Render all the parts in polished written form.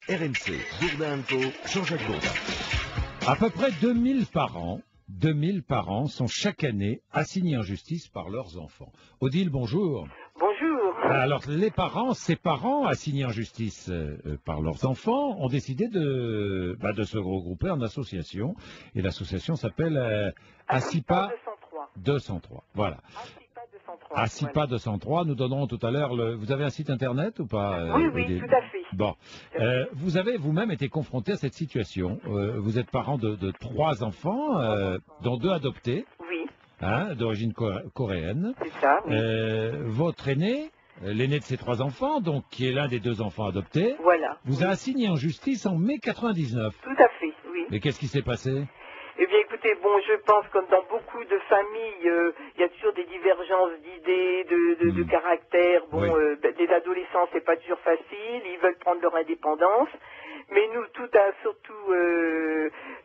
RMC, Bourdin Info, Jean-Jacques Bourdin. À peu près 2000 parents sont chaque année assignés en justice par leurs enfants. Odile, bonjour. Bonjour. Alors, ces parents assignés en justice par leurs enfants ont décidé de se regrouper en association. Et l'association s'appelle ASIPA 203. Voilà. ASIPA 203. Nous donnerons tout à l'heure Vous avez un site internet ou pas Oui, tout à fait. Bon. Vous avez vous-même été confronté à cette situation. Vous êtes parent de 3 enfants, dont 2 adoptés. Oui. D'origine coréenne. C'est ça, oui. Votre aîné, l'aîné de ces 3 enfants, donc qui est l'un des 2 enfants adoptés, Voilà. vous a assigné en justice en mai 99. Tout à fait, oui. Mais qu'est-ce qui s'est passé? Eh bien, écoutez, je pense comme dans beaucoup de familles, il y a toujours des divergences d'idées, de caractère. Les adolescents, c'est pas toujours facile, ils veulent prendre leur indépendance. Mais nous, tout a surtout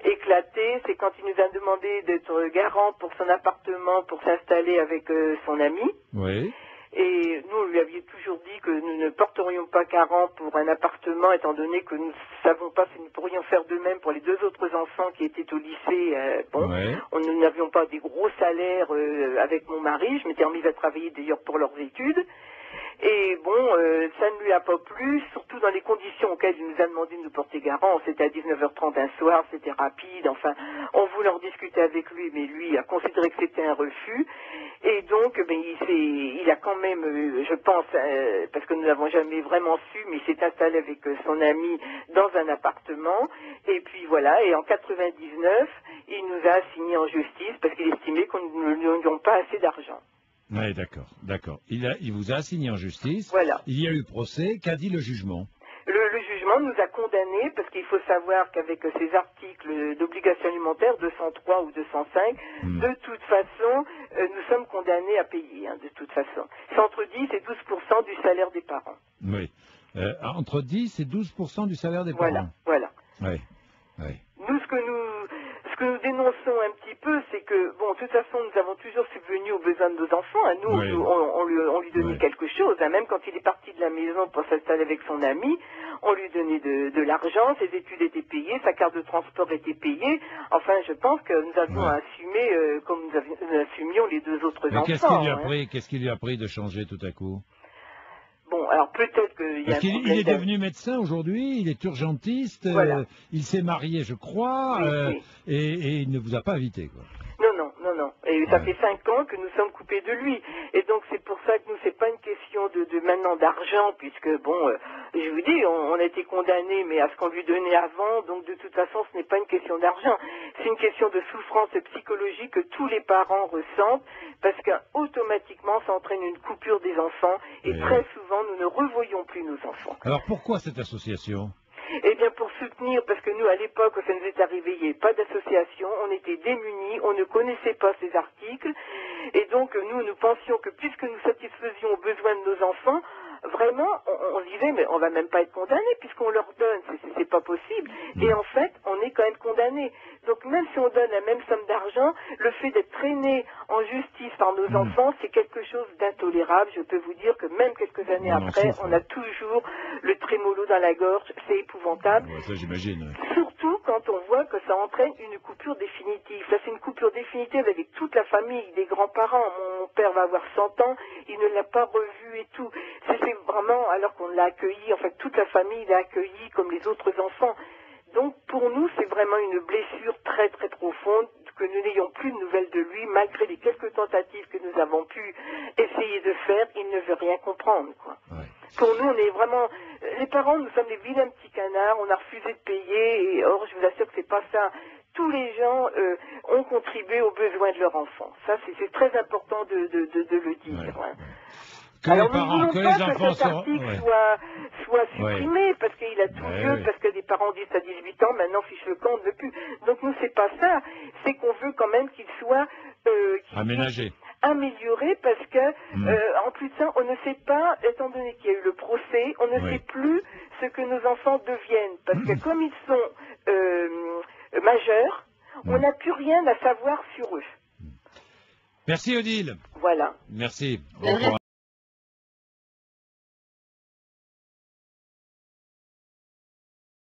éclaté, c'est quand il nous a demandé d'être garant pour son appartement, pour s'installer avec son ami. Oui. Et nous, on lui avions toujours dit que nous ne porterions pas garant pour un appartement, étant donné que nous ne savons pas si nous pourrions faire de même pour les 2 autres enfants qui étaient au lycée. Nous n'avions pas des gros salaires avec mon mari. Je m'étais remise à travailler d'ailleurs pour leurs études. Et ça ne lui a pas plu, surtout dans les conditions auxquelles il nous a demandé de nous porter garant. C'était à 19h30 un soir, c'était rapide, enfin, on voulait en discuter avec lui, mais lui a considéré que c'était un refus. Et donc, il a quand même, je pense, parce que nous n'avons jamais vraiment su, mais il s'est installé avec son ami dans un appartement. Et puis voilà, et en 99, il nous a assignés en justice parce qu'il estimait qu'on ne lui donnions pas assez d'argent. Oui, d'accord. Il vous a assigné en justice. Voilà. Il y a eu procès. Qu'a dit le jugement? Le jugement nous a condamnés, parce qu'il faut savoir qu'avec ces articles d'obligation alimentaire, 203 ou 205, de toute façon, nous sommes condamnés à payer, de toute façon. C'est entre 10 et 12% du salaire des parents. Oui. Entre 10 et 12% du salaire des parents. Voilà. Oui. Nous, ce que nous dénonçons un petit peu, c'est que, de toute façon, nous avons toujours subvenu aux besoins de nos enfants. On lui donnait quelque chose. Même quand il est parti de la maison pour s'installer avec son ami, on lui donnait de l'argent, ses études étaient payées, sa carte de transport était payée. Enfin, je pense que nous avions assumé comme nous assumions les 2 autres enfants. Qu'est-ce qui lui a pris de changer tout à coup? Alors peut-être qu'il y a Parce qu'il est devenu médecin aujourd'hui, il est urgentiste, il s'est marié, je crois, et il ne vous a pas invité, quoi. Non. Et ça fait 5 ans que nous sommes coupés de lui. Et donc c'est pour ça que nous, c'est pas une question de maintenant d'argent, puisque je vous dis, on a été condamnés, mais à ce qu'on lui donnait avant, donc de toute façon ce n'est pas une question d'argent. C'est une question de souffrance psychologique que tous les parents ressentent, parce qu'automatiquement ça entraîne une coupure des enfants, et très souvent nous ne revoyons plus nos enfants. Alors pourquoi cette association? Eh bien, pour soutenir, parce que nous, à l'époque où ça nous est arrivé, il n'y avait pas d'association, on était démunis, on ne connaissait pas ces articles, et donc nous pensions que puisque nous satisfaisions aux besoins de nos enfants, vraiment, on se disait, mais on va même pas être condamné puisqu'on leur donne, c'est pas possible. Et en fait, on est quand même condamné. Donc même si on donne la même somme d'argent, le fait d'être traîné en justice par nos enfants, c'est quelque chose d'intolérable. Je peux vous dire que même quelques années après, on a toujours le trémolo dans la gorge, c'est épouvantable. Ça, j'imagine. Surtout quand on voit que ça entraîne une coupure définitive. Ça, c'est une coupure définitive avec toute la famille, des grands-parents. Mon père va avoir 100 ans, il ne l'a pas revu et tout. C'est vraiment, alors qu'on l'a accueilli, en fait, toute la famille l'a accueilli comme les autres enfants. Donc, pour nous, c'est vraiment une blessure très, très profonde que nous n'ayons plus de nouvelles de lui, malgré les quelques tentatives que nous avons pu essayer de faire, il ne veut rien comprendre, quoi. Pour nous, on est vraiment... Les parents, nous sommes des vilains petits canards, on a refusé de payer, et or, je vous assure que c'est pas ça. Tous les gens ont contribué aux besoins de leur enfant. Ça, c'est très important de le dire. Alors, nous ne voulons pas que cet article soit supprimé, parce qu'il a tout lieu, parce que des parents disent à 18 ans, maintenant fiche le camp, on ne veut plus. Donc nous, c'est pas ça. C'est qu'on veut quand même qu'il soit amélioré, parce que, en plus de ça, on ne sait pas, étant donné qu'il y a eu le procès, on ne sait plus ce que nos enfants deviennent. Parce que comme ils sont majeurs, on n'a plus rien à savoir sur eux. Merci Odile. Voilà. Merci.